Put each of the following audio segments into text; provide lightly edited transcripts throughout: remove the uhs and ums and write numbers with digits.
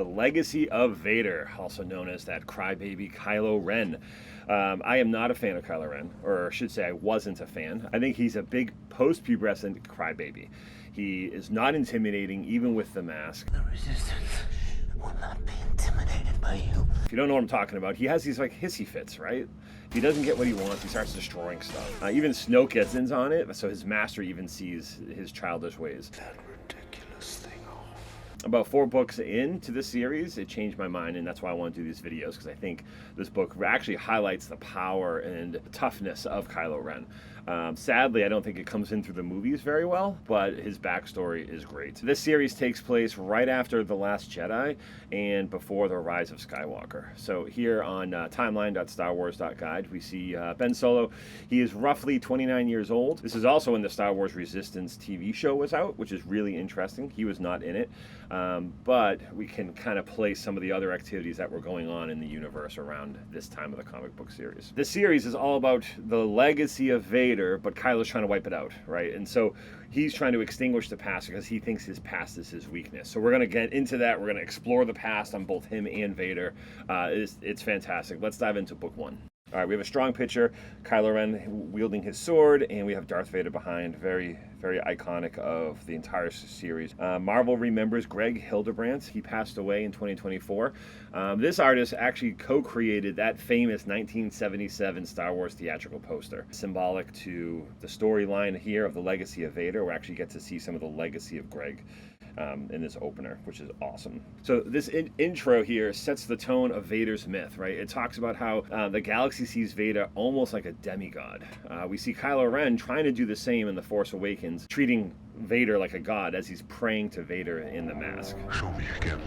the Legacy of Vader, also known as that crybaby Kylo Ren. I am not a fan of Kylo Ren, or I should say I wasn't a fan. I think he's a big post-pubescent crybaby. He is not intimidating, even with the mask. The Resistance will not be intimidated by you. If you don't know what I'm talking about, he has these like hissy fits, right? If he doesn't get what he wants, he starts destroying stuff. Even Snoke gets in on it, so his master even sees his childish ways. That ridiculous thing off. About 4 books into this series, it changed my mind, and that's why I want to do these videos, because I think this book actually highlights the power and toughness of Kylo Ren. Sadly, I don't think it comes in through the movies very well, but his backstory is great. This series takes place right after The Last Jedi and before the Rise of Skywalker. So here on timeline.starwars.guide, we see Ben Solo. He is roughly 29 years old. This is also when the Star Wars Resistance TV show was out, which is really interesting. He was not in it, but we can kind of place some of the other activities that were going on in the universe around this time of the comic book series. This series is all about the legacy of Vader, but Kylo's trying to wipe it out, right? And so he's trying to extinguish the past because he thinks his past is his weakness. So we're going to get into that. We're going to explore the past on both him and Vader. It's fantastic. Let's dive into book 1. All right, we have a strong picture, Kylo Ren wielding his sword, and we have Darth Vader behind. Very, very iconic of the entire series. Marvel remembers Greg Hildebrandt. He passed away in 2024. This artist actually co-created that famous 1977 Star Wars theatrical poster, symbolic to the storyline here of the Legacy of Vader. We actually get to see some of the legacy of Greg in this opener, which is awesome. So this intro here sets the tone of Vader's myth, right? It talks about how the galaxy sees Vader almost like a demigod. We see Kylo Ren trying to do the same in The Force Awakens, treating Vader like a god as he's praying to Vader in the mask. Show me again,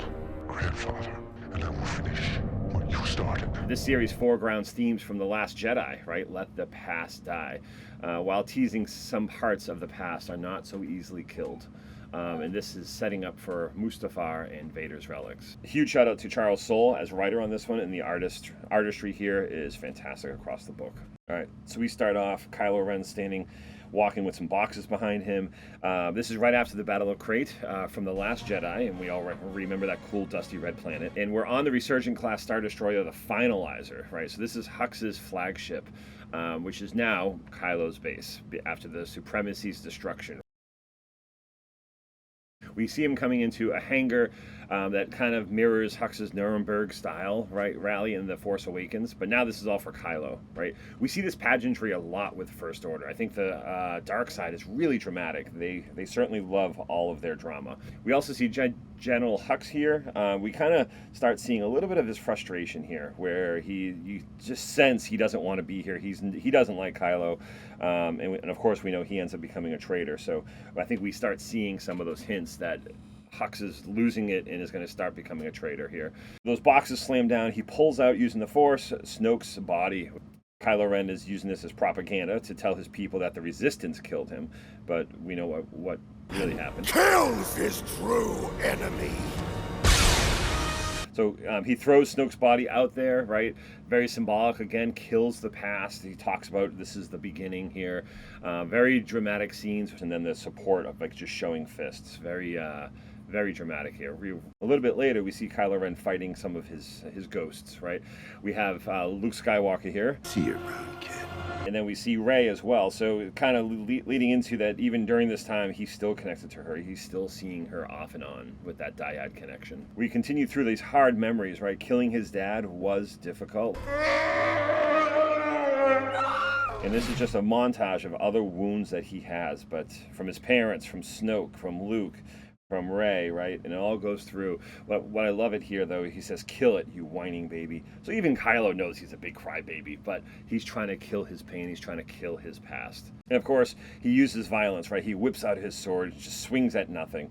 grandfather, and I will finish what you started. This series foregrounds themes from The Last Jedi, right? Let the past die, while teasing some parts of the past are not so easily killed. And this is setting up for Mustafar and Vader's relics. A huge shout out to Charles Soule as writer on this one, and the artistry here is fantastic across the book. All right, so we start off, Kylo Ren walking with some boxes behind him. This is right after the Battle of Crate from The Last Jedi, and we all remember that cool dusty red planet. And we're on the Resurgent class Star Destroyer, the Finalizer, right? So this is Hux's flagship, which is now Kylo's base after the Supremacy's destruction. We see him coming into a hangar that kind of mirrors Hux's Nuremberg style, right, rally in The Force Awakens, but now this is all for Kylo, right? We see this pageantry a lot with First Order. I think the dark side is really dramatic. They certainly love all of their drama. We also see General Hux here. We kind of start seeing a little bit of his frustration here, where you just sense he doesn't want to be here. He doesn't like Kylo, and of course we know he ends up becoming a traitor. So I think we start seeing some of those hints that Hux is losing it and is going to start becoming a traitor here. Those boxes slam down. He pulls out using the Force Snoke's body. Kylo Ren is using this as propaganda to tell his people that the Resistance killed him, but we know what really happened. Kills his true enemy. So he throws Snoke's body out there, right? Very symbolic, again, kills the past. He talks about this is the beginning here. Very dramatic scenes, and then the support of like just showing fists. Very dramatic here. A little bit later, we see Kylo Ren fighting some of his ghosts, right? We have Luke Skywalker here. See you around, kid. And then we see Rey as well. So kind of leading into that, even during this time, he's still connected to her. He's still seeing her off and on with that dyad connection. We continue through these hard memories, right? Killing his dad was difficult. And this is just a montage of other wounds that he has, but from his parents, from Snoke, from Luke, from Rey, right? And it all goes through. What I love it here, though, he says, "Kill it, you whining baby." So even Kylo knows he's a big crybaby, but he's trying to kill his pain. He's trying to kill his past. And of course, he uses violence, right? He whips out his sword, just swings at nothing,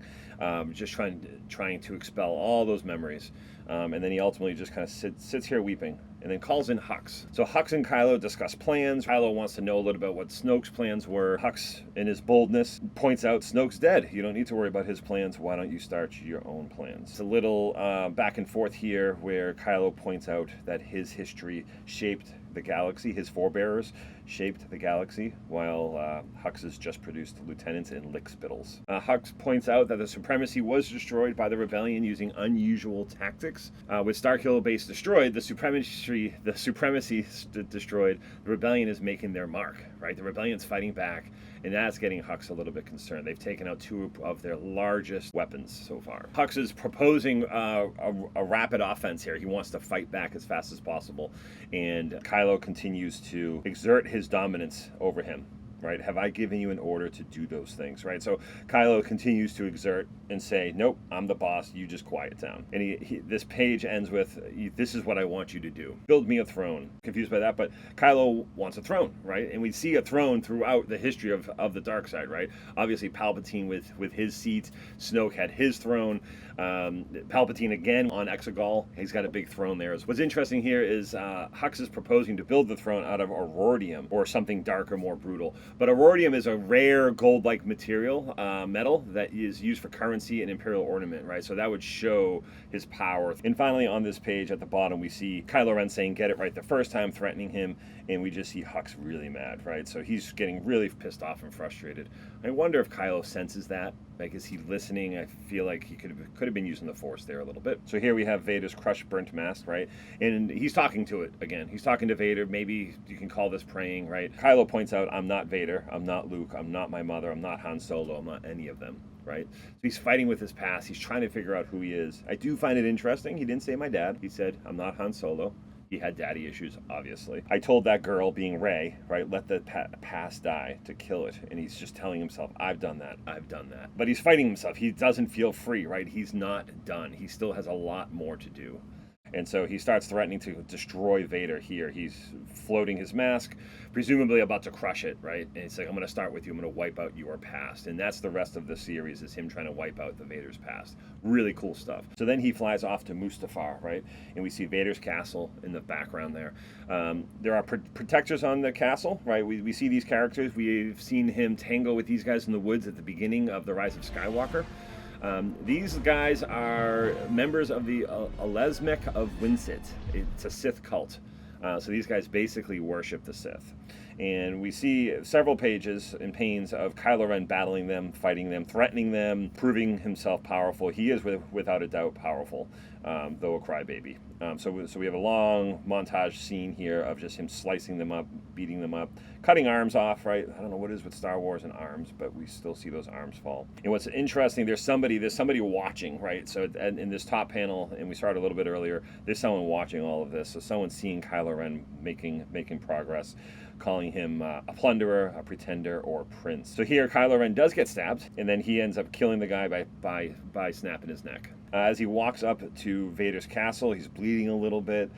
just trying to expel all those memories. And then he ultimately just kind of sits here weeping, and then calls in Hux. So Hux and Kylo discuss plans. Kylo wants to know a little bit what Snoke's plans were. Hux, in his boldness, points out Snoke's dead. You don't need to worry about his plans. Why don't you start your own plans? It's a little back and forth here where Kylo points out that his history shaped the galaxy. His forebears shaped the galaxy, while Hux has just produced lieutenants and lickspittles. Hux points out that the Supremacy was destroyed by the Rebellion using unusual tactics. With Starkiller Base destroyed, the Supremacy destroyed, the Rebellion is making their mark, right? The Rebellion's fighting back, and that's getting Hux a little bit concerned. They've taken out 2 of their largest weapons so far. Hux is proposing a rapid offense here. He wants to fight back as fast as possible, and Kylo continues to exert his dominance over him. Right? Have I given you an order to do those things? Right? So Kylo continues to exert and say, nope, I'm the boss. You just quiet down. And this page ends with, this is what I want you to do. Build me a throne. Confused by that, but Kylo wants a throne, right? And we see a throne throughout the history of the dark side, right? Obviously, Palpatine with his seat. Snoke had his throne. Palpatine again on Exegol. He's got a big throne there. What's interesting here is Hux is proposing to build the throne out of aurorium, or something darker, more brutal. But aurorium is a rare gold-like material, metal, that is used for currency and imperial ornament, right? So that would show his power. And finally, on this page at the bottom, we see Kylo Ren saying, get it right the first time, threatening him, and we just see Hux really mad, right? So he's getting really pissed off and frustrated. I wonder if Kylo senses that. Like, is he listening? I feel like he could have been using the Force there a little bit. So here we have Vader's crushed, burnt mask, right? And he's talking to it again. He's talking to Vader. Maybe you can call this praying, right? Kylo points out, I'm not Vader. I'm not Luke. I'm not my mother. I'm not Han Solo. I'm not any of them, right? So he's fighting with his past. He's trying to figure out who he is. I do find it interesting. He didn't say my dad. He said, I'm not Han Solo. He had daddy issues, obviously. I told that girl, being Rey, right, let the past die to kill it. And he's just telling himself, I've done that, I've done that. But he's fighting himself. He doesn't feel free, right? He's not done. He still has a lot more to do. And so he starts threatening to destroy Vader here. He's floating his mask, presumably about to crush it, right? And he's like, I'm going to start with you. I'm going to wipe out your past. And that's the rest of the series, is him trying to wipe out the Vader's past. Really cool stuff. So then he flies off to Mustafar, right? And we see Vader's castle in the background there. There are protectors on the castle, right? We see these characters. We've seen him tangle with these guys in the woods at the beginning of The Rise of Skywalker. These guys are members of the Alesmec of Winsit. It's a Sith cult. So these guys basically worship the Sith. And we see several pages and panes of Kylo Ren battling them, fighting them, threatening them, proving himself powerful. He is without a doubt powerful, though a crybaby. So we have a long montage scene here of just him slicing them up, beating them up, cutting arms off, right? I don't know what it is with Star Wars and arms, but we still see those arms fall. And what's interesting, there's somebody watching, right? So in this top panel, and we started a little bit earlier, there's someone watching all of this. So someone's seeing Kylo Ren making progress, calling him a plunderer, a pretender, or a prince. So here, Kylo Ren does get stabbed, and then he ends up killing the guy by snapping his neck. As he walks up to Vader's castle, he's bleeding a little bit.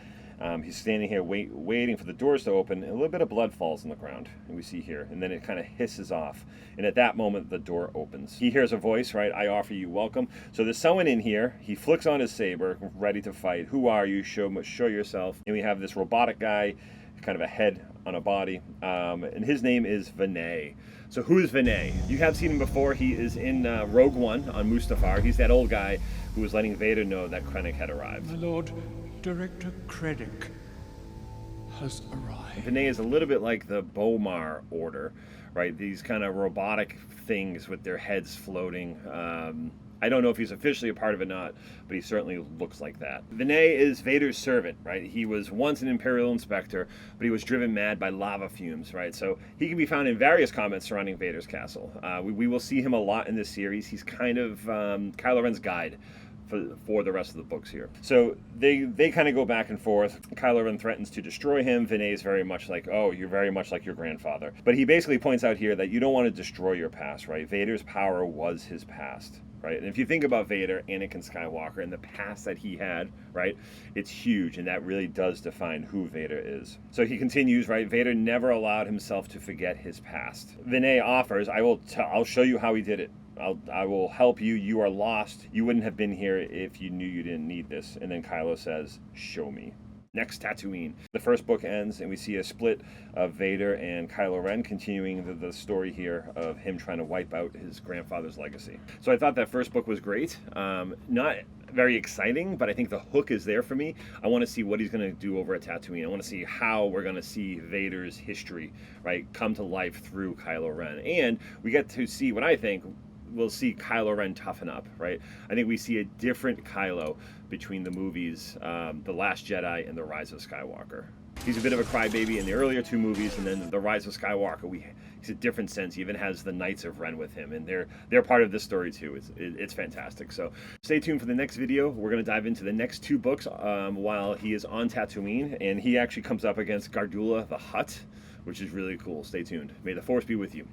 He's standing here waiting for the doors to open, and a little bit of blood falls on the ground, and we see here, and then it kind of hisses off, and at that moment the door opens. He hears a voice, right? I offer you welcome. So there's someone in here. He flicks on his saber, ready to fight. Who are you? Show yourself. And we have this robotic guy, kind of a head on a body, and his name is Vinay. So who is Vinay? You have seen him before. He is in Rogue One on Mustafar. He's that old guy who was letting Vader know that Krennic had arrived. My lord, Director Krennic has arrived. Vinay is a little bit like the Bomar Order, right? These kind of robotic things with their heads floating. I don't know if he's officially a part of it or not, but he certainly looks like that. Vinay is Vader's servant, right? He was once an Imperial inspector, but he was driven mad by lava fumes, right? So he can be found in various comments surrounding Vader's castle. We will see him a lot in this series. He's kind of Kylo Ren's guide for the rest of the books here. So they kind of go back and forth. Kylo Ren threatens to destroy him. Vinay is very much like, oh, you're very much like your grandfather. But he basically points out here that you don't want to destroy your past, right? Vader's power was his past, right? And if you think about Vader, Anakin Skywalker, and the past that he had, right, it's huge, and that really does define who Vader is. So he continues, right? Vader never allowed himself to forget his past. Vinay offers, I'll show you how he did it. I will help you. You are lost. You wouldn't have been here if you knew you didn't need this. And then Kylo says, show me. next Tatooine. The first book ends and we see a split of Vader and Kylo Ren, continuing the story here of him trying to wipe out his grandfather's legacy. So I thought that first book was great. Not very exciting, but I think the hook is there for me. I want to see what he's going to do over at Tatooine. I want to see how we're going to see Vader's history, right, come to life through Kylo Ren. And we get to see what I think we'll see Kylo Ren toughen up, right? I think we see a different Kylo between the movies, The Last Jedi and The Rise of Skywalker. He's a bit of a crybaby in the earlier two movies, and then The Rise of Skywalker, he's a different sense. He even has the Knights of Ren with him, and they're part of this story too. It's fantastic. So stay tuned for the next video. We're going to dive into the next two books while he is on Tatooine, and he actually comes up against Gardulla the Hutt, which is really cool. Stay tuned. May the Force be with you.